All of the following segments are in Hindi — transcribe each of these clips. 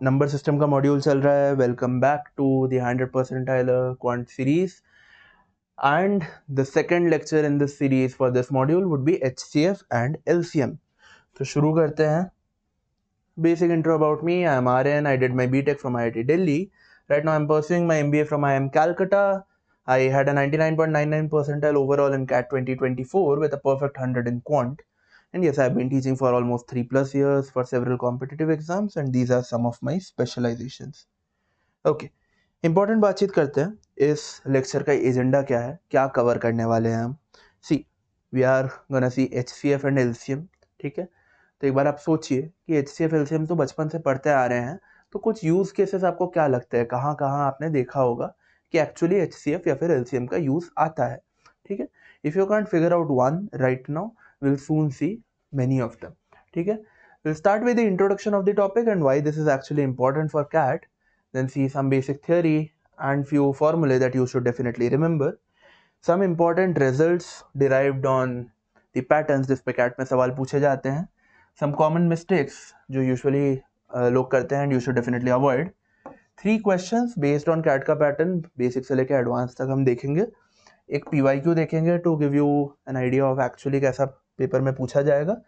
नंबर सिस्टम का मॉड्यूल चल रहा है. Welcome back to the 100 percentile quant series and the second lecture in this series for this module would be HCF and LCM. तो शुरू करते हैं. Basic intro about me. I am Aryan. I did my BTech from IIT Delhi. Right now I am pursuing my MBA from IIM Calcutta. I had a 99.99 percentile overall in CAT 2024 with a perfect 100 in quant. And yes, I have been teaching for almost 3+ years for several competitive exams, and these are some of my specializations. Okay. Important बातचीत करते हैं. इस लेक्चर का एजेंडा क्या है, क्या कवर करने वाले हैं हम. See we are gonna see HCF and LCM. ठीक है. तो एक बार आप सोचिए कि HCF LCM तो बचपन से पढ़ते आ रहे हैं, तो कुछ यूज केसेस आपको क्या लगते हैं, कहाँ कहाँ आपने देखा होगा कि एक्चुअली HCF या फिर LCM का यूज आता है. ठीक है. If you can't figure out one right now, will soon see many of them. ठीक है. Will start with the introduction of the topic and why this is actually important for CAT. Then see some basic theory and few formulae that you should definitely remember. Some important results derived on the patterns जिस पे CAT में सवाल पूछे जाते हैं. Some common mistakes जो usually लोग करते हैं and you should definitely avoid. 3 questions based on CAT का pattern, basic से लेके advanced तक हम देखेंगे. एक PYQ देखेंगे to give you an idea of actually कैसा पेपर में पूछा जाएगा,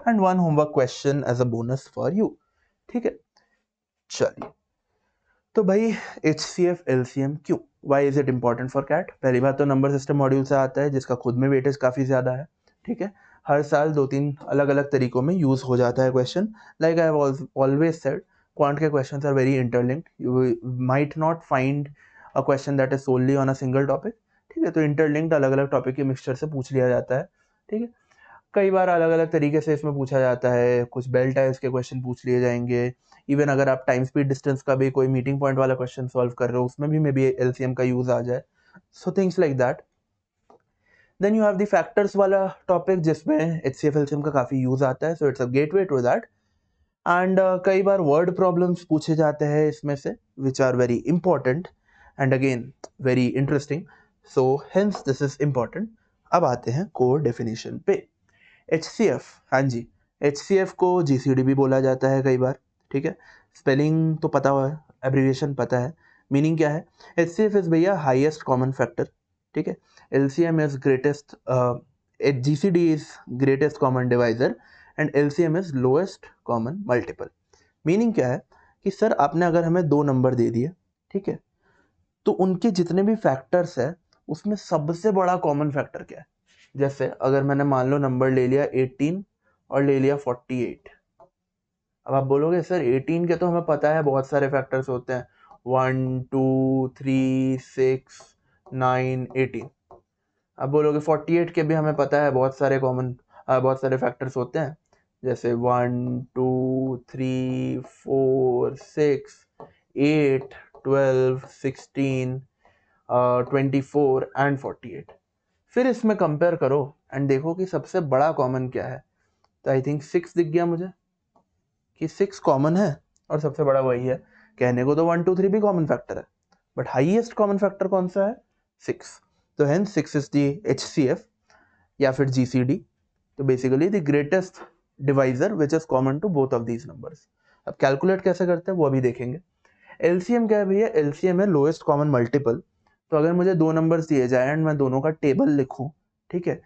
and 1 homework question as a bonus for you. ठीक है. चलिए. तो भाई HCF LCM क्यों, why is it important for CAT. पहली बात तो नंबर सिस्टम मॉड्यूल से आता है जिसका खुद में वेटेज काफ़ी ज़्यादा है. ठीक है. हर साल 2-3 अलग अलग तरीकों में यूज हो जाता है question. Like I have always said, quant के questions are very interlinked. You might not find a question that is solely on a single topic. ठीक है. तो इंटरलिंक्ड अलग अलग टॉपिक के मिक्सचर से पूछ लिया जाता है. ठीक है. कई बार अलग अलग तरीके से इसमें पूछा जाता है. कुछ बेल टाइप्स के क्वेश्चन पूछ लिए जाएंगे. इवन अगर आप टाइम स्पीड डिस्टेंस का भी कोई मीटिंग पॉइंट वाला क्वेश्चन सॉल्व कर रहे हो, उसमें भी मे बी LCM का यूज आ जाए. So things like that. Then you have the factors वाला टॉपिक जिसमें HCF LCM का काफी यूज आता है. So it's a gateway to that. And कई बार वर्ड प्रॉब्लम्स पूछे जाते हैं इसमें से, which are very important and again very interesting. So hence this is important. अब आते हैं कोर डेफिनेशन पे. HCF, हाँ जी, HCF को GCD भी बोला जाता है कई बार. ठीक है. स्पेलिंग तो पता हुआ है, एब्रीविएशन पता है. मीनिंग क्या है? HCF इज भैया हाईएस्ट कॉमन फैक्टर. ठीक है. LCM is greatest, GCD is greatest common divisor and LCM is lowest common multiple. Meaning क्या है कि सर आपने अगर हमें 2 नंबर दे दिए, ठीक है, तो उनके जितने भी फैक्टर्स है उसमें सबसे बड़ा कॉमन फैक्टर क्या है. जैसे अगर मैंने मान लो नंबर ले लिया 18 और ले लिया 48. अब आप बोलोगे सर 18 के तो हमें पता है बहुत सारे फैक्टर्स होते हैं, 1 2 3 6 9 18. अब बोलोगे 48 के भी हमें पता है बहुत सारे फैक्टर्स होते हैं, जैसे 1 2 3 4 6 8 12 16 24 एंड 48. फिर इसमें कंपेयर करो एंड देखो कि सबसे बड़ा कॉमन क्या है. तो आई थिंक 6 दिख गया मुझे कि 6 कॉमन है और सबसे बड़ा वही है. कहने को तो 1 2 3 भी कॉमन फैक्टर है, बट हाईएस्ट कॉमन फैक्टर कौन सा है? 6. तो हेंस 6 इज द HCF या फिर GCD. तो basically the greatest divisor which is common to both of these numbers. अब कैलकुलेट कैसे करते हैं वो अभी देखेंगे. LCM क्या है भैया? LCM है लोएस्ट कॉमन मल्टीपल. तो अगर मुझे 2 नंबर्स दिए जाए एंड मैं दोनों का टेबल लिखूं, ठीक है,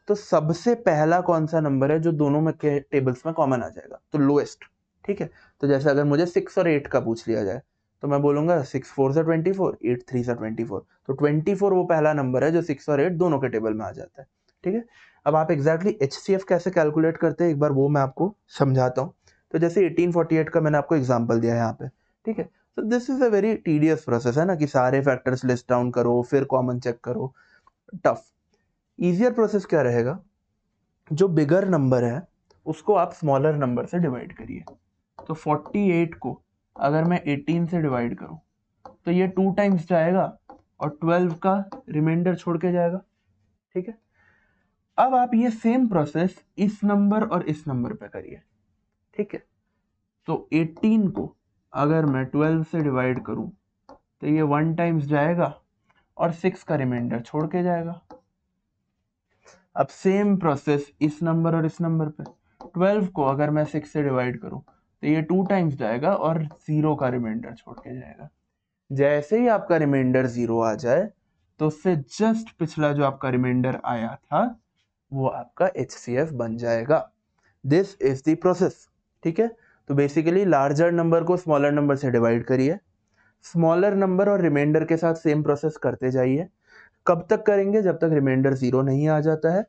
तो सबसे पहला कौन सा नंबर है जो दोनों में के टेबल्स में कॉमन आ जाएगा? तो लोएस्ट. ठीक है. तो जैसे अगर मुझे 6 और 8 का पूछ लिया जाए तो मैं बोलूंगा 6 4 से 24, 8 3 से 24. तो 24 वो पहला नंबर है जो 6 और 8 दोनों के टेबल में आ जाता है. ठीक है. अब आप एग्जैक्टली HCF कैसे कैलकुलेट करते हैं एक बार वो मैं आपको समझाता हूँ. तो जैसे 1848 का मैंने आपको एग्जाम्पल दिया है यहाँ पे. ठीक है. तो this is a very tedious process है ना, कि सारे फैक्टर्स लिस्ट डाउन करो फिर कॉमन चेक करो. टफ. इजियर प्रोसेस क्या रहेगा? जो बिगर नंबर है उसको आप स्मॉलर नंबर से डिवाइड करिए. तो 48 को अगर मैं 18 से डिवाइड करूं तो ये 2 टाइम्स जाएगा और 12 का रिमाइंडर छोड़ के जाएगा. ठीक है. अब आप ये सेम प्रोसेस इस नंबर और इस नंबर पे करिए. ठीक है. तो 18 को अगर मैं 12 से डिवाइड करूं तो ये 1 टाइम्स जाएगा और 6 का रिमाइंडर छोड़ के जाएगा. अब सेम प्रोसेस इस नंबर और इस नंबर पे. 12 को अगर मैं 6 से डिवाइड करूं तो ये 2 टाइम्स जाएगा और 0 का रिमाइंडर छोड़ के जाएगा। जैसे ही आपका रिमाइंडर 0 आ जाए तो उससे जस्ट पिछला जो आपका रिमाइंडर आया था वो आपका HCF बन जाएगा। This is the process. ठीक है, तो बेसिकली लार्जर नंबर को स्मॉलर नंबर से डिवाइड करिए, स्मॉलर नंबर और रिमाइंडर के साथ सेम प्रोसेस करते जाइए। कब तक करेंगे? जब तक रिमाइंडर 0 नहीं आ जाता है।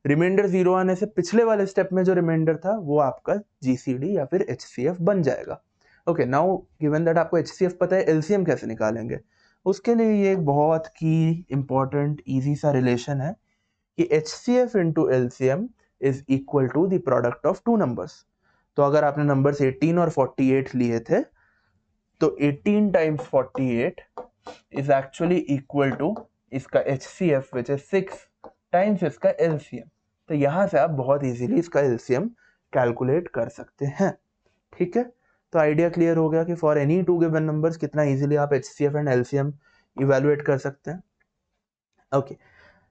रिमाइंडर 0 आने से पिछले वाले स्टेप में जो रिमाइंडर था वो आपका GCD या फिर HCF बन जाएगा। ओके, नाउ गिवन दैट आपको HCF पता है, LCM कैसे निकालेंगे? उसके लिए ये एक बहुत की इंपॉर्टेंट इजी सा रिलेशन है कि HCF into LCM is equal to the product of two numbers. तो अगर आपने नंबर्स 18 और 48 लिए थे तो 18 times 48 is actually equal to इसका HCF विच इज 6 टाइम्स इसका LCM। तो यहां से आप बहुत इजीली इसका LCM कैलकुलेट कर सकते हैं। ठीक है, तो आइडिया क्लियर हो गया कि for any two given numbers कितना इजीली आप HCF एंड LCM इवेलुएट कर सकते हैं। Okay,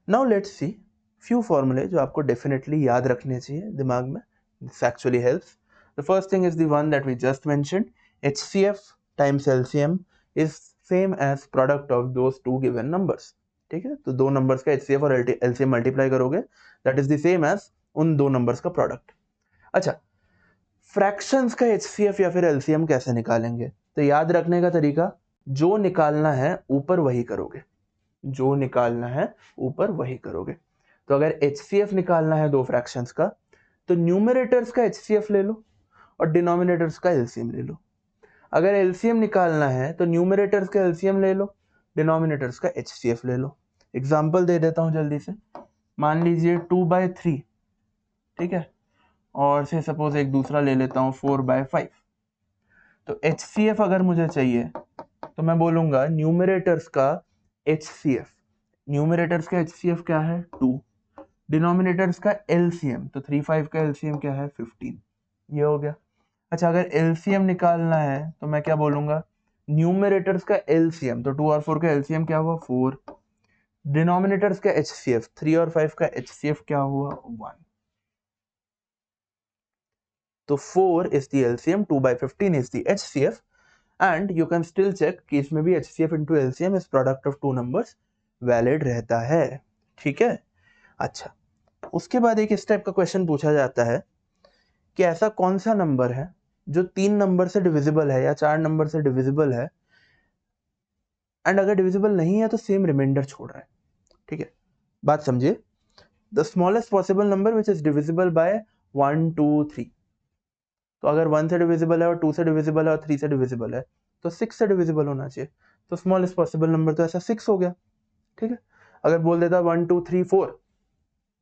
now let's see few फॉर्मूले जो आपको डेफिनेटली याद रखने चाहिए दिमाग में। This actually helps. The first thing is the one that we just mentioned, HCF times LCM is same as product of those two given numbers. ठीक है, तो दो नंबर्स का HCF और LCM मल्टीप्लाई करोगे, that is the same as उन दो नंबर्स का प्रोडक्ट। अच्छा, फ्रैक्शंस का HCF या फिर LCM कैसे निकालेंगे? तो याद रखने का तरीका, जो निकालना है ऊपर वही करोगे, जो निकालना है ऊपर वही करोगे। तो अगर HCF निकालना है दो फ्रैक्शंस का तो न्यूमरेटर्स का HCF ले लो और डिनोमिनेटर्स का LCM ले लो। अगर LCM निकालना है तो न्यूमरेटर्स का LCM ले लो, डिनोमिनेटर्स का HCF ले लो। एग्जांपल दे देता हूं जल्दी से। मान लीजिए 2/3, ठीक है, और से सपोज एक दूसरा ले लेता हूं 4/5। तो HCF अगर मुझे चाहिए तो मैं बोलूंगा न्यूमरेटर्स का HCF, न्यूमरेटर्स का HCF क्या है 2, डिनोमिनेटर्स का LCM, तो 3/5 का LCM क्या है 15, ये हो गया। अच्छा, अगर LCM निकालना है तो मैं क्या बोलूंगा, न्यूमरेटर्स का LCM, तो 2 और 4 का LCM क्या हुआ 4, डिनोमिनेटर्स का HCF 3 और 5 का HCF क्या हुआ 1। तो 4 is the LCM, 2/15 is the HCF, and you can still check कि इसमें भी HCF into LCM is product of two numbers valid रहता है। ठीक है, अच्छा, उसके बाद एक इस टाइप का क्वेश्चन पूछा जाता है कि ऐसा कौन सा नंबर है जो 3 नंबर से डिविजिबल है या 4 नंबर से डिविजिबल है, एंड अगर डिविजिबल नहीं है तो सेम रिमाइंडर छोड़ रहा है। ठीक है, बात समझिए। The smallest possible number which is divisible by 1 2 3, तो अगर 1 से डिविजिबल है और 2 से डिविजिबल है और 3 से डिविजिबल है तो 6 से डिविजिबल होना चाहिए। तो स्मॉलेस्ट पॉसिबल नंबर तो ऐसा 6 हो गया। ठीक है, अगर बोल देता 1 2 3 4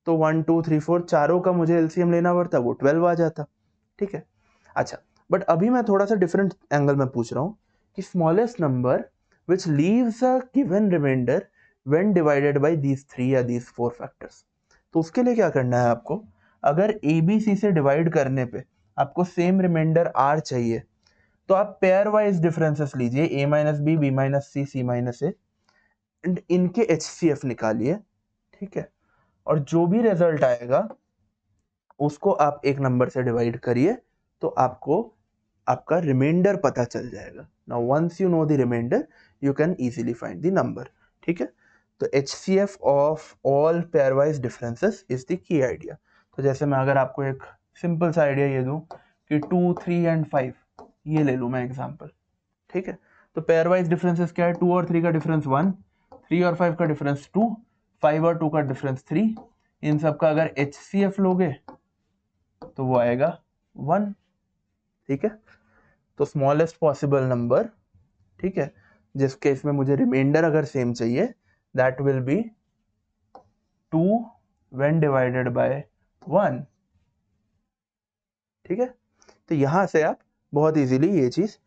तो 1 2 3 4 चारों का मुझे LCM लेना पड़ता, वो 12 आ जाता। ठीक है, अच्छा, बट अभी मैं थोड़ा सा डिफरेंट एंगल में पूछ रहा हूँ कि smallest number which leaves a given remainder when divided by these 3 या दीज 4 फैक्टर्स। तो उसके लिए क्या करना है आपको, अगर ABC से डिवाइड करने पे आपको सेम रिमाइंडर R चाहिए तो आप पेयर वाइज डिफरेंसेस लीजिए, A minus B, B minus C, C minus A, and इनके HCF निकालिए। ठीक है, और जो भी रिजल्ट आएगा उसको आप एक नंबर से डिवाइड करिए तो आपको आपका रिमाइंडर पता चल जाएगा। Now once you know the reminder you can easily find the number. ठीक है, तो HCF of all pairwise differences is the key idea. तो जैसे मैं अगर आपको एक सिंपल सा आइडिया ये दूं कि 2 3 एंड 5, ये ले लूं मैं एग्जांपल। ठीक है, तो पेयरवाइज डिफरेंसेस क्या है, 2 और 3 का डिफरेंस 1, 3 और 5 का डिफरेंस 2, 5 और 2 का डिफरेंस 3। इन सब का अगर HCF लोगे तो वो आएगा 1। ठीक है, तो स्मॉलेस्ट पॉसिबल नंबर, ठीक है, जिस केस में मुझे रिमाइंडर अगर सेम चाहिए, that will be 2 when divided bye 1। ठीक है, तो यहां से आप बहुत इजीली ये चीज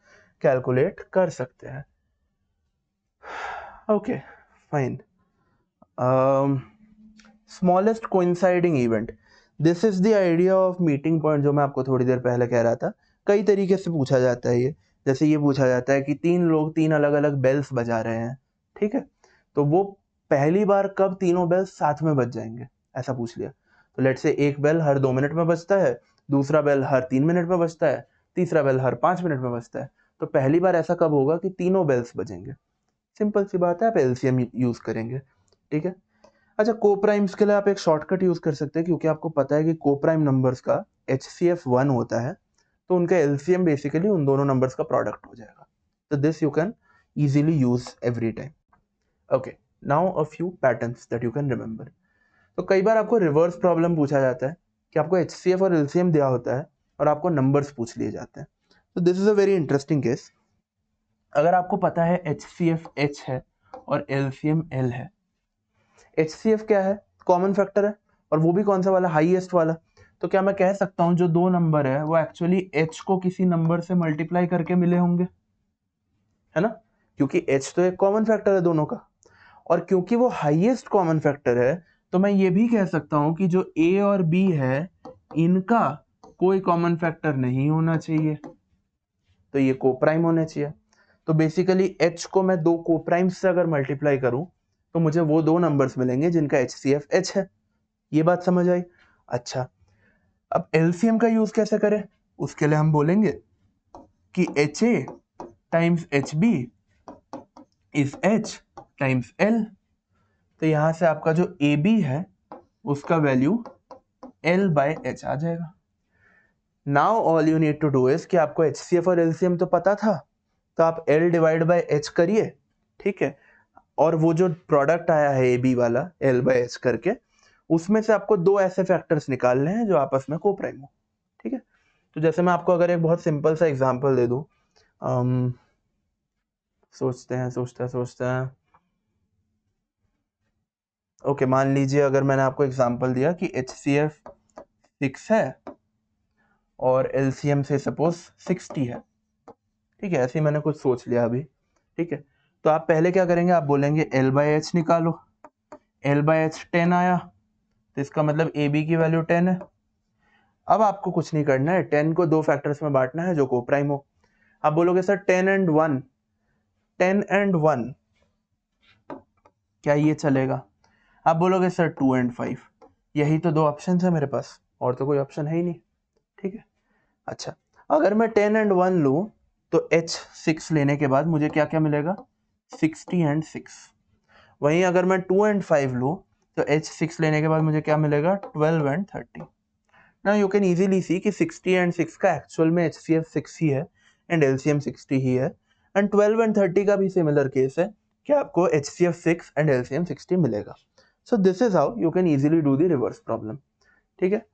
कैलकुलेट कर सकते हैं। Okay, fine. Smallest coinciding event, this is the idea of meeting point जो मैं आपको थोड़ी देर पहले कह रहा था। कई तरीके से पूछा जाता है ये, जैसे ये पूछा जाता है कि 3 लोग 3 अलग अलग बेल्स बजा रहे हैं। ठीक है, तो वो पहली बार कब तीनों बेल्स साथ में बज जाएंगे, ऐसा पूछ लिया। तो लेट्स से एक बेल हर 2 मिनट में बजता है, दूसरा बेल हर 3 मिनट में बजता है, तीसरा बेल हर 5 मिनट में बजता है, तो पहली बार ऐसा कब होगा कि तीनों बेल्स बजेंगे। सिंपल सी बात है, आप एलसीएम यूज करेंगे, ठीक है। अच्छा, कोप्राइम्स के लिए आप एक शॉर्टकट यूज कर सकते हैं, क्योंकि आपको पता है कि कोप्राइम नंबर्स का HCF 1 होता है, तो उनका एलसीएम बेसिकली उन दोनों नंबर्स का प्रोडक्ट हो जाएगा। तो this you can easily use every time. Okay, now a few patterns that you can remember. तो कई बार आपको रिवर्स प्रॉब्लम पूछा जाता है कि आपको HCF और LCM दिया होता है और आपको नंबर्स पूछ लिए जाते हैं। तो this is a very interesting case. अगर आपको पता है HCF H है और LCM L है, HCF क्या है, कॉमन फैक्टर है, और वो भी कौन सा वाला, हाईएस्ट वाला। तो क्या मैं कह सकता हूं जो दो नंबर है वो एक्चुअली H को किसी नंबर से मल्टीप्लाई करके मिले होंगे, है ना, क्योंकि H तो एक कॉमन फैक्टर है दोनों का, और क्योंकि वो हाईएस्ट कॉमन फैक्टर है तो मैं ये भी कह सकता हूं कि जो A और B है इनका कोई कॉमन फैक्टर नहीं होना चाहिए, तो ये कोप्राइम होने चाहिए। तो बेसिकली H को मैं दो कोप्राइम्स से अगर मल्टीप्लाई करूं तो मुझे वो दो नंबर्स मिलेंगे जिनका HCF H है। ये बात समझ आई। अच्छा, अब LCM का यूज कैसे करें, उसके लिए हम बोलेंगे कि HA times HB is H times L। तो यहां से आपका जो AB है उसका वैल्यू L बाय H आ जाएगा। Now all you need to do is कि आपको HCF और LCM तो पता था, तो आप L डिवाइड बाय H करिए, ठीक है, और वो जो प्रोडक्ट आया है AB वाला L बाय H करके, उसमें से आपको दो ऐसे फैक्टर्स निकालने हैं जो आपस में कोप्राइम हो, ठीक है। तो जैसे मैं आपको अगर एक बहुत सिंपल सा एग्जांपल दे दूं, सोचते हैं ओके, मान लीजिए अगर मैंने आपको एग्जांपल दिया कि HCF 6 है और LCM से सपोज 60 है, ठीक है, ऐसे ही मैंने कुछ सोच लिया अभी, ठीक है। तो आप पहले क्या करेंगे, आप बोलेंगे L बाय H निकालो, L बाय H 10 आया, तो इसका मतलब AB की वैल्यू 10 है। अब आपको कुछ नहीं करना है, 10 को दो फैक्टर्स में बांटना है जो कोप्राइम हो। आप बोलोगे सर 10 and 1, 10 and 1 क्या ये चलेगा? आप बोलोगे सर 2 and 5, यही तो दो ऑप्शन है मेरे पास, और तो कोई ऑप्शन है ही नहीं, ठीक है। अच्छा, अगर मैं 10 and 1 लूं तो H 6 लेने के बाद मुझे क्या क्या मिलेगा, 60 and 6। वहीं अगर मैं 2 and 5 लूं तो H 6 लेने के बाद मुझे क्या मिलेगा, 12 and 30। Now you can easily see कि 60 and 6 का एक्चुअल में HCF 6 ही है एंड LCM 60 ही है, एंड 12 and 30 का भी सिमिलर केस है कि आपको HCF 6 एंड LCM 60 मिलेगा। So this is how you can easily do the reverse problem, ठीक है।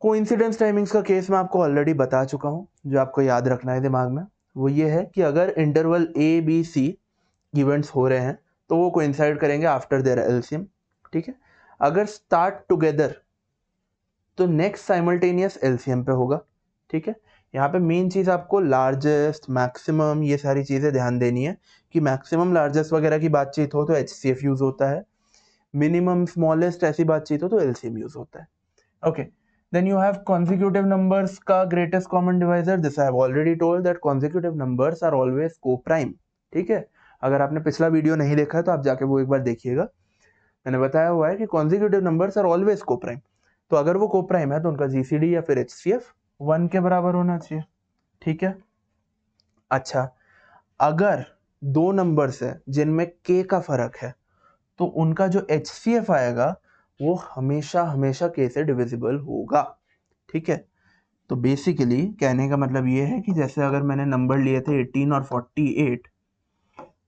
कोइंसिडेंस टाइमिंग्स का केस मैं आपको ऑलरेडी बता चुका हूं, जो आपको याद रखना है दिमाग में वो ये है कि अगर इंटरवल ABC इवेंट्स हो रहे हैं तो वो कोइंसाइड करेंगे आफ्टर देयर LCM, ठीक है। अगर स्टार्ट टुगेदर तो नेक्स्ट साइमल्टेनियस LCM पे होगा, ठीक है। यहाँ पे मेन चीज आपको लार्जेस्ट, मैक्सिमम, ये सारी चीजें ध्यान देनी है कि मैक्सिमम लार्जेस्ट वगैरह की बातचीत हो तो HCF यूज होता है, मिनिमम स्मॉलेस्ट ऐसी बातचीत हो तो LCM यूज होता है। Okay, then you have consecutive numbers का greatest common divisor, this I have already told that consecutive numbers are always co-prime, ठीक है। अगर आपने पिछला वीडियो नहीं देखा है तो आप जाके वो एक बार देखिएगा, मैंने बताया हुआ है कि consecutive numbers are always co-prime। तो अगर वो कोप्राइम है तो उनका GCD या फिर HCF 1 के बराबर होना चाहिए, ठीक है। अच्छा, अगर दो नंबर्स है जिनमें K का फर्क है तो उनका जो HCF आएगा वो हमेशा हमेशा K से डिविजिबल होगा, ठीक है। तो बेसिकली कहने का मतलब ये है कि जैसे अगर मैंने नंबर लिए थे 18 और 48,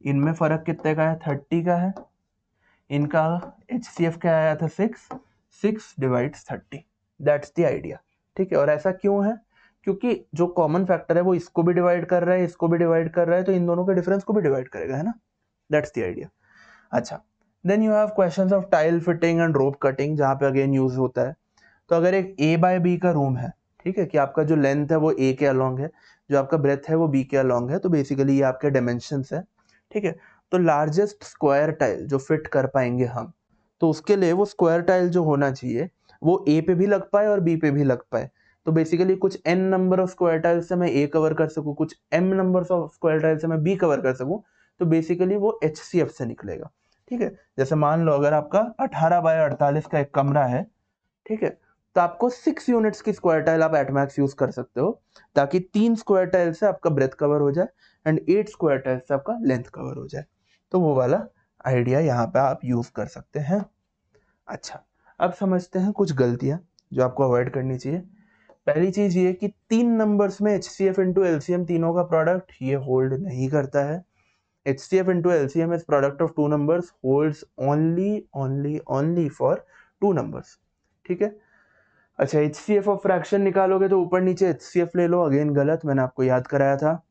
इनमें फर्क कितने का है, 30 का है, इनका HCF क्या आया था, 6 डिवाइड्स 30, दैट्स द आइडिया, ठीक है। और ऐसा क्यों है, क्योंकि जो कॉमन फैक्टर है वो इसको भी डिवाइड कर रहा है, इसको भी डिवाइड कर रहा है, तो इन दोनों के डिफरेंस को भी डिवाइड करेगा, है ना, दैट्स द आइडिया। अच्छा, then you have questions of tile fitting and rope cutting, जहां पे अगेन यूज होता है। तो अगर एक A बाय B का रूम है, ठीक है, कि आपका जो लेंथ है वो A के अलोंग है, जो आपका ब्रेथ है वो B के अलोंग है, तो बेसिकली ये आपके डायमेंशंस है, ठीक है। तो लार्जेस्ट स्क्वायर टाइल जो फिट कर पाएंगे हम, तो उसके लिए वो स्क्वायर टाइल जो होना चाहिए वो A पे भी लग पाए और B पे भी लग पाए। तो बेसिकली कुछ n number of square tile से मैं A कवर कर सकूं, कुछ m number of square tile से मैं B कवर कर सकूं, तो बेसिकली वो HCF से निकलेगा, ठीक है। जैसे मान लो अगर आपका 18 बाय 48 का एक कमरा है, ठीक है, तो आपको 6 यूनिट्स की स्क्वायर टाइल आप एटमैक्स यूज कर सकते हो, ताकि 3 स्क्वायर टाइल से आपका ब्रेथ कवर हो जाए एंड 8 स्क्वायर टाइल से आपका लेंथ कवर हो जाए। तो वो वाला आइडिया यहाँ पे आप यूज कर सकते हैं। अच्छा, अब समझते हैं कुछ गलतियां जो आपको अवॉइड करनी चाहिए। पहली चीज ये कि 3 नंबर्स में HCF इंटू LCM तीनों का प्रोडक्ट ये होल्ड नहीं करता है। HCF into LCM is product of two numbers holds only for two numbers। ठीक है। अच्छा, HCF ऑफ फ्रैक्शन निकालोगे तो ऊपर नीचे HCF ले लो, अगेन गलत, मैंने आपको याद कराया था।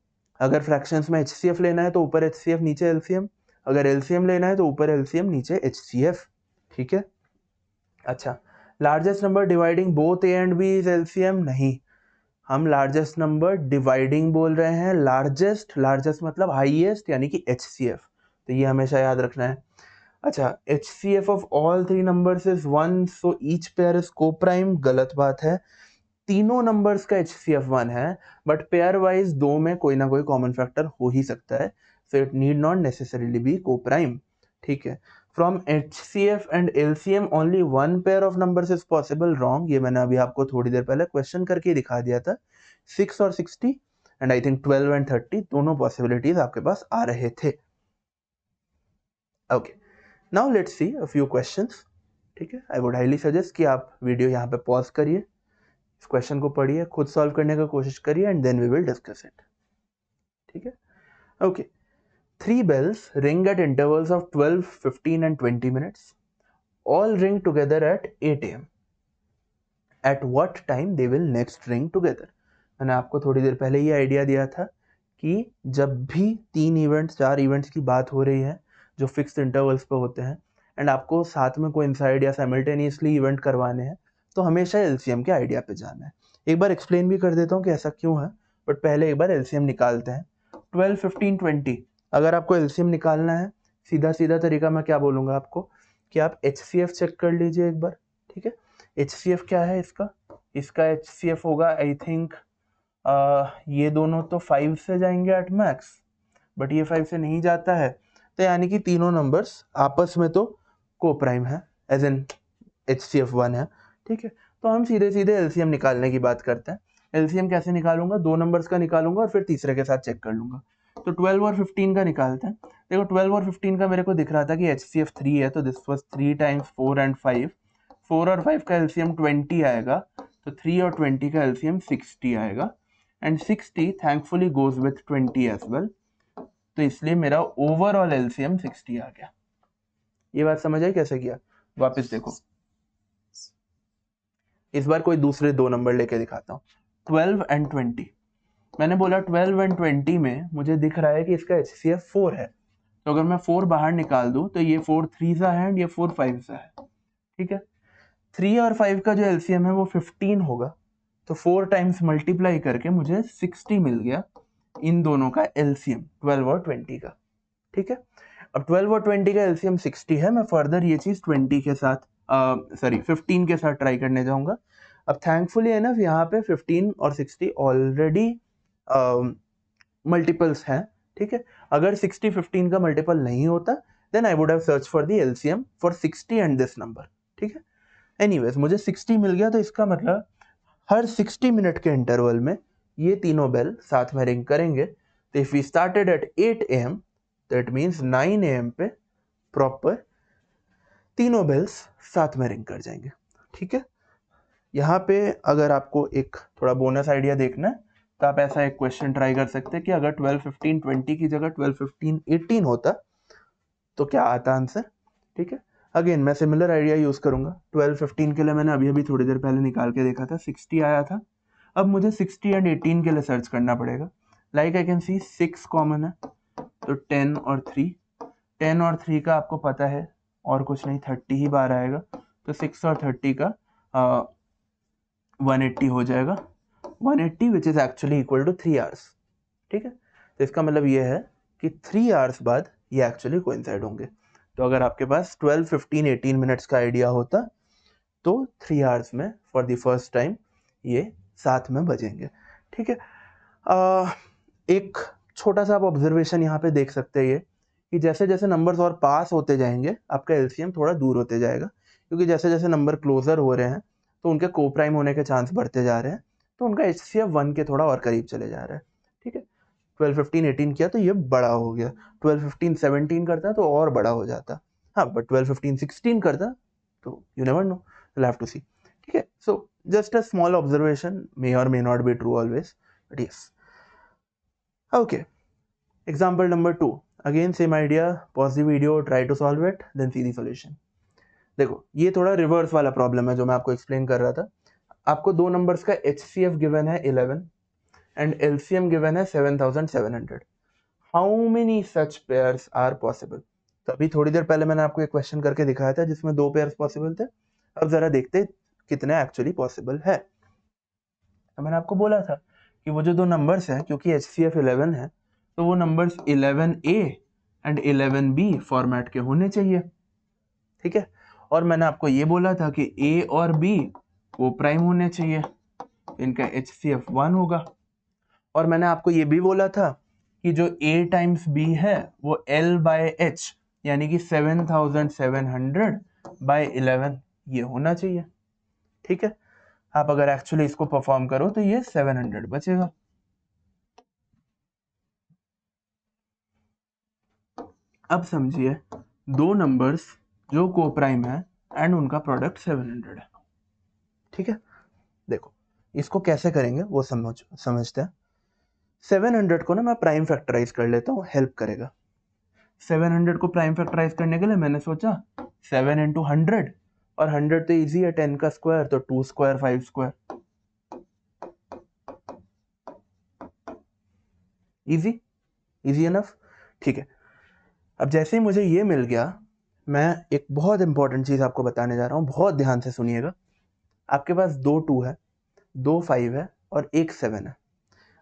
अगर फ्रैक्शंस में HCF लेना है तो ऊपर HCF नीचे LCM, अगर LCM लेना है तो ऊपर LCM नीचे HCF। ठीक है। अच्छा, largest number dividing both A and B is LCM, नहीं, हम लार्जेस्ट नंबर डिवाइडिंग बोल रहे हैं। लार्जेस्ट मतलब हाईएस्ट यानी कि HCF, तो ये हमेशा याद रखना है। अच्छा, HCF of all 3 numbers is 1, so each pair is coprime, गलत बात है। तीनों नंबर्स का HCF 1 है, बट पेयर वाइज दो में कोई ना कोई कॉमन फैक्टर हो ही सकता है, so it need not necessarily B coprime. ठीक है। From HCF and LCM only one pair of numbers is possible, wrong, ये मैंने अभी आपको थोड़ी देर पहले क्वेश्चन करके दिखा दिया था। 6 और 60 एंड आई थिंक 12 एंड 30 दोनों पॉसिबिलिटीज आपके पास आ रहे थे। Okay, now let's C a few questions. ठीक है, आई वुड हाईली सजेस्ट कि आप वीडियो यहाँ पे पॉज करिए, इस क्वेश्चन को पढ़िए, खुद सॉल्व करने का कोशिश करिए and then we will discuss it. ठीक है। Okay, 3 bells ring at intervals of 12, 15 and 20 minutes. All ring together at 8 a.m. At what time they will next ring together? मैंने आपको थोड़ी देर पहले ये आइडिया दिया था कि जब भी 3 इवेंट्स 4 इवेंट्स की बात हो रही है जो फिक्स्ड इंटरवल्स पे होते हैं एंड आपको साथ में कोइंसाइड या साइमल्टेनियसली इवेंट करवाने हैं, तो हमेशा LCM के आइडिया पे जाना है। एक बार एक्सप्लेन भी कर देता हूँ कि ऐसा क्यों है, बट पहले एक बार LCM निकालते हैं। 12, 15, 20, अगर आपको LCM निकालना है, सीधा सीधा तरीका मैं क्या बोलूँगा आपको कि आप HCF चेक कर लीजिए एक बार। ठीक है, HCF क्या है इसका HCF होगा आई थिंक ये दोनों तो 5 से जाएंगे एट मैक्स, बट ये 5 से नहीं जाता है, तो यानी कि तीनों नंबर्स आपस में तो को प्राइम है, एज इन HCF 1 है। ठीक है, तो हम सीधे सीधे LCM निकालने की बात करते हैं। LCM कैसे निकालूंगा, 2 नंबर्स का निकालूंगा और फिर तीसरे के साथ चेक कर लूंगा। तो 12 और 15 का निकालते हैं। देखो 12 और 15 का मेरे को दिख रहा था कि HCF 3 है, तो दिस वाज 3 टाइम्स 4 एंड 5, 4 और 5 का LCM 20 आएगा, तो 3 और 20 का LCM 60 आएगा, and 60 thankfully goes with 20 as well, तो इसलिए मेरा ओवरऑल LCM 60 आ गया। ये बात समझ आई कैसे किया? वापस देखो, इस बार कोई दूसरे 2 नंबर लेके दिखाता हूँ। 12 एंड 20, मैंने बोला 12 एंड 20 में मुझे दिख रहा है कि इसका HCF 4 है, तो अगर मैं 4 बाहर निकाल दूं तो ये 4 3 सा है एंड ये 4 5 सा है। ठीक है, 3 और 5 का जो LCM है वो 15 होगा, तो 4 टाइम्स मल्टीप्लाई करके मुझे 60 मिल गया इन दोनों का LCM 12 और 20 का। ठीक है, अब 12 और 20 का LCM 60 है, मैं फर्दर ये चीज 20 के साथ 15 के साथ ट्राई करने जाऊंगा। अब थैंकफुली है ना, यहाँ पे 15 और 60 ऑलरेडी मल्टीपल्स हैं। ठीक है, अगर 60 15 का मल्टीपल नहीं होता then I would have search for the LCM for 60 and this number. ठीक है, एनीवेज मुझे 60 मिल गया, तो इसका मतलब हर 60 मिनट के इंटरवल में ये तीनों बेल साथ में रिंग करेंगे। तो if we started at 8 AM, तो इट मीन्स 9 AM पे प्रॉपर तीनों बेल्स साथ में रिंग कर जाएंगे। ठीक है, यहाँ पे अगर आपको एक थोड़ा बोनस आइडिया देखना है तो आप ऐसा एक क्वेश्चन ट्राई कर सकते हैं कि अगर 12 15 20 की जगह 12 15 18 होता तो क्या आता आंसर। ठीक है, अगेन मैं सिमिलर आइडिया यूज करूंगा। 12 15 के लिए मैंने अभी अभी थोड़ी देर पहले निकाल के देखा था, 60 आया था। अब मुझे 60 एंड 18 के लिए सर्च करना पड़ेगा। Like I can see 6 common है, तो 10 और 3, 10 और 3 का आपको पता है और कुछ नहीं 30 ही बार आएगा, तो 6 और 30 का 180 हो जाएगा, 180 which is actually equal to 3 hours. ठीक है, तो इसका मतलब ये है कि 3 आवर्स बाद ये एक्चुअली कोइंसाइड होंगे। तो अगर आपके पास 12 15 18 मिनट्स का आइडिया होता तो 3 आवर्स में फॉर द फर्स्ट टाइम ये साथ में बजेंगे। ठीक है, एक छोटा सा आप ऑब्जर्वेशन यहाँ पे देख सकते हैं ये कि जैसे जैसे नंबर्स और पास होते जाएंगे आपका LCM थोड़ा दूर होते जाएगा, क्योंकि जैसे जैसे नंबर क्लोजर हो रहे हैं तो उनके को प्राइम होने के चांस बढ़ते जा रहे हैं, तो उनका HCF 1 के थोड़ा और करीब चले जा रहा है। ठीक है, 12, 15, 18 किया तो ये बड़ा हो गया, 12, 15, 17 करता तो और बड़ा हो जाता। हाँ, बट 12, 15, 16 करता तो you never know, you'll have to see. ठीक है, so just a small observation, may or may not be true always, but yes. Okay, example number 2, again same idea, pause the video, try to solve it, then see the solution. देखो ये थोड़ा रिवर्स वाला प्रॉब्लम है जो मैं आपको एक्सप्लेन कर रहा था। आपको दो नंबर्स का HCF गिवन है 11 एंड LCM गिवन है 7700. How many such pairs are possible? तो अभी थोड़ी देर पहले मैंने आपको एक क्वेश्चन करके दिखाया था जिसमें 2 पेयर्स पॉसिबल थे। अब जरा देखते कितने एक्चुअली पॉसिबल है। तो मैंने आपको बोला था कि वो जो दो नंबर्स हैं, क्योंकि HCF 11 है तो वो numbers 11A and 11B format के होने चाहिए। ठीक है, और मैंने आपको ये बोला था कि A और B को प्राइम होने चाहिए, इनका HCF 1 होगा। और मैंने आपको ये भी बोला था कि जो A टाइम्स B है वो L/H यानी कि 7700 बाय 11 ये होना चाहिए। ठीक है, आप अगर एक्चुअली इसको परफॉर्म करो तो ये 700 बचेगा। अब समझिए दो नंबर्स जो को प्राइम है एंड उनका प्रोडक्ट 700 है। ठीक है, देखो इसको कैसे करेंगे वो समझते हैं। 700 को ना मैं प्राइम फैक्टराइज कर लेता हूँ, हेल्प करेगा। 700 को प्राइम फैक्टराइज करने के लिए मैंने सोचा 7 into 100, और 100 तो इजी है, 10 का स्क्वायर तो 2 स्क्वायर 5 स्क्वायर, इजी इनफ। ठीक है, अब जैसे ही मुझे ये मिल गया, मैं एक बहुत इंपॉर्टेंट चीज आपको बताने जा रहा हूँ, बहुत ध्यान से सुनिएगा। आपके पास 2 2 है, 2 5 है और 1 7 है।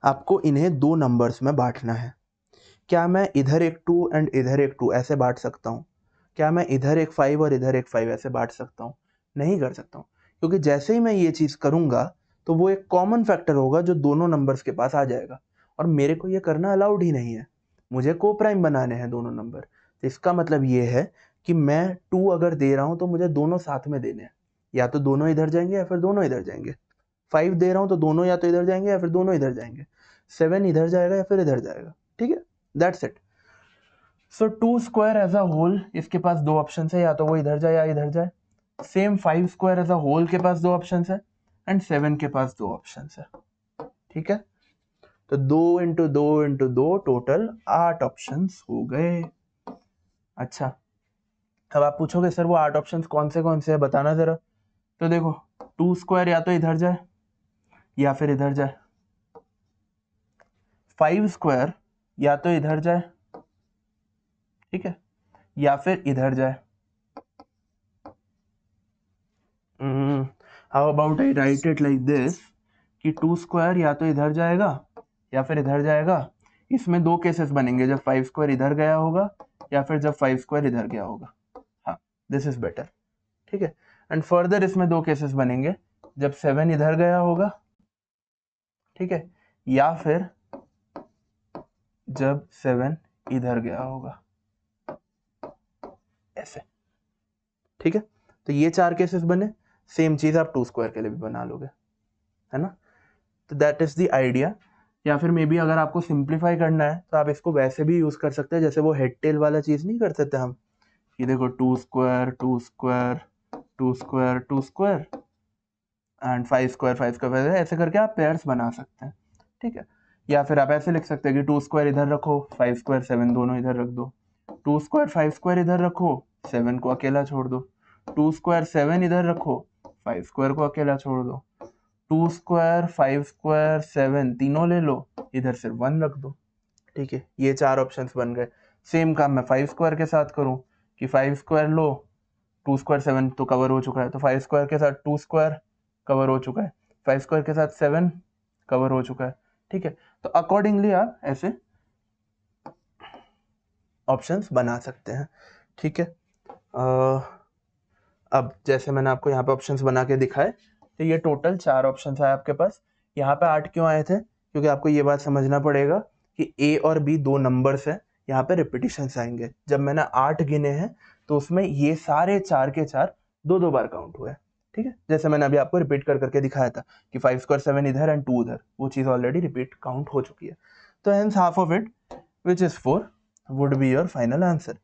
आपको इन्हें दो नंबर्स में बांटना है। क्या मैं इधर एक 2 एंड इधर एक 2 ऐसे बांट सकता हूँ? क्या मैं इधर एक 5 और इधर एक 5 ऐसे बांट सकता हूँ? नहीं कर सकता हूँ, क्योंकि जैसे ही मैं ये चीज़ करूँगा तो वो एक कॉमन फैक्टर होगा जो दोनों नंबर्स के पास आ जाएगा, और मेरे को ये करना अलाउड ही नहीं है। मुझे को प्राइम बनाने हैं दोनों नंबर। तो इसका मतलब ये है कि मैं 2 अगर दे रहा हूँ तो मुझे दोनों साथ में देने हैं, या तो दोनों इधर जाएंगे या फिर दोनों इधर जाएंगे। 5 दे रहा हूँ तो दोनों या तो इधर जाएंगे या फिर दोनों इधर जाएंगे। 7 इधर जाएगा या फिर इधर जाएगा। ठीक है, that's it. So 2 square as a whole, इसके पास दो ऑप्शन है, या तो वो इधर जाए या इधर जाए। Same 5 square as a whole के पास दो ऑप्शन है एंड 7 के पास दो ऑप्शन है। ठीक है, तो 2 इंटू 2 इंटू 2 टोटल 8 ऑप्शन हो गए। अच्छा, अब आप पूछोगे सर वो 8 ऑप्शन कौन से है, बताना जरा। तो देखो 2 स्क्वायर या तो इधर जाए या फिर इधर जाए, 5 स्क्वायर या तो इधर जाए, ठीक है, या फिर इधर जाए। How about I right it like this कि 2 स्क्वायर या तो इधर जाएगा या फिर इधर जाएगा। इसमें दो केसेस बनेंगे, जब 5 स्क्वायर इधर गया होगा या फिर जब 5 स्क्वायर इधर गया होगा। हाँ, दिस इज बेटर। ठीक है, एंड फर्दर इसमें दो केसेस बनेंगे, जब 7 इधर गया होगा, ठीक है, या फिर जब 7 इधर गया होगा, ऐसे। ठीक है, तो ये 4 केसेस बने। सेम चीज आप 2 स्क्वायर के लिए भी बना लोगे, है ना। तो दैट इज द आइडिया। या फिर मे बी अगर आपको सिंप्लीफाई करना है तो आप इसको वैसे भी यूज कर सकते हैं, जैसे वो हेड टेल वाला चीज नहीं कर सकते हम, ये देखो 2 square 2 square 2 square 2 square and 5 square 5 square, ऐसे करके आप पेयर्स बना सकते हैं। ठीक है, या फिर आप ऐसे लिख सकते हैं कि 2 स्क्वायर इधर रखो, 5 स्क्वायर 7 दोनों इधर रख दो, 2 स्क्वायर 5 स्क्वायर इधर रखो, 7 को अकेला छोड़ दो, 2 स्क्वायर 7 इधर रखो, 5 स्क्वायर को अकेला छोड़ दो, 2 स्क्वायर 5 स्क्वायर 7 तीनों ले लो, इधर सिर्फ 1 रख दो। ठीक है, ये 4 ऑप्शंस बन गए। सेम काम मैं 5 स्क्वायर के साथ करूं कि 5 स्क्वायर लो, 2 स्क्वायर 7 तो कवर हो चुका है, तो 5 स्क्वायर के साथ 2 स्क्वायर कवर हो चुका है, 5 स्क्वायर के साथ 7 कवर हो चुका है। ठीक है, तो अकॉर्डिंगली आप ऐसे ऑप्शंस बना सकते हैं। ठीक है, अब जैसे मैंने आपको यहाँ पे ऑप्शंस बना के दिखाए, तो ये टोटल 4 ऑप्शंस आए आपके पास। यहाँ पे 8 क्यों आए थे? क्योंकि आपको ये बात समझना पड़ेगा कि ए और बी दो नंबर्स हैं, यहाँ पे रिपीटिशंस आएंगे। जब मैंने 8 गिने हैं तो उसमें ये सारे 4 के 4 दो बार काउंट हुए। ठीक है, जैसे मैंने अभी आपको रिपीट कर करके दिखाया था कि 5 स्क्वायर 7 इधर एंड 2 उधर, वो चीज़ ऑलरेडी रिपीट काउंट हो चुकी है। तो hence half of it which is 4 would be your final answer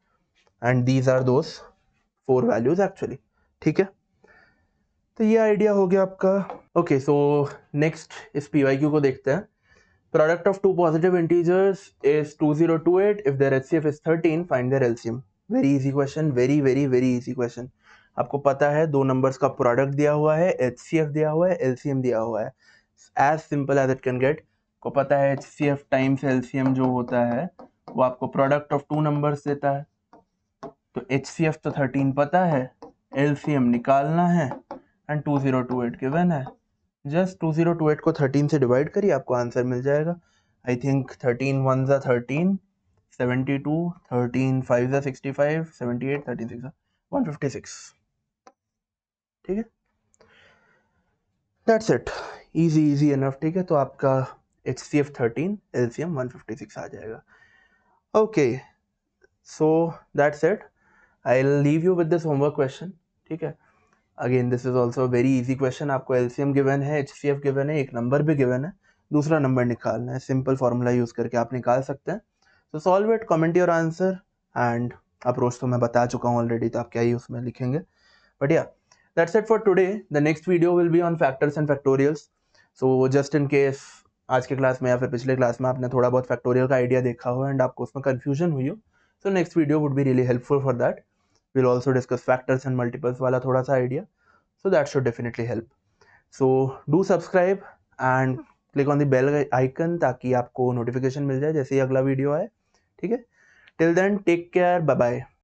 and these are those 4 values actually. ठीक है, तो ये आइडिया हो गया आपका। ओके, सो नेक्स्ट इस PYQ को देखते हैं। Product of two positive integers is 2028. If their HCF is 13, find their LCM. Very easy question, very easy question. आपको पता है दो नंबर्स का प्रोडक्ट दिया हुआ है, HCF दिया हुआ है, LCM दिया हुआ है, as simple as it can get. को पता है HCF टाइम्स LCM जो होता है वो आपको प्रोडक्ट ऑफ टू नंबर्स देता है, तो HCF तो 13 पता है, LCM निकालना है एंड 2028 गिवन है। जस्ट 2028 को 13 से डिवाइड करिए, आपको आंसर मिल जाएगा। आई थिंक 13 1 ज़ा 13, 72, 13 5 ज़ा 65, 78, 13 6 ज़ा 156। ठीक है, दैट्स इट, इजी इनफ। ठीक है, तो आपका HCF 13, LCM 156 आ जाएगा। Okay, so that's it, I will leave you with this homework question. ठीक है, again this is also very easy question. आपको LCM गिवन है, HCF गिवन है, एक नंबर भी गिवन है, दूसरा नंबर निकालना है। सिंपल फॉर्मूला यूज करके आप निकाल सकते हैं। तो solve it, comment your answer and approach तो मैं बता चुका हूँ ऑलरेडी, तो आप क्या ही उसमें लिखेंगे। बट या that's it for today. The next video will be on factors and factorials. So just in case आज के क्लास में या फिर पिछले क्लास में आपने थोड़ा बहुत फैक्टोरियल का आइडिया देखा हो एंड आपको उसमें कन्फ्यूजन हुई हो, so next video would be really helpful for that. We'll also discuss factors and multiples वाला थोड़ा सा idea, so that should definitely help. So do subscribe and click on the bell icon ताकि आपको notification मिल जाए जैसे ही अगला वीडियो आए। ठीक है, till then take care, bye bye.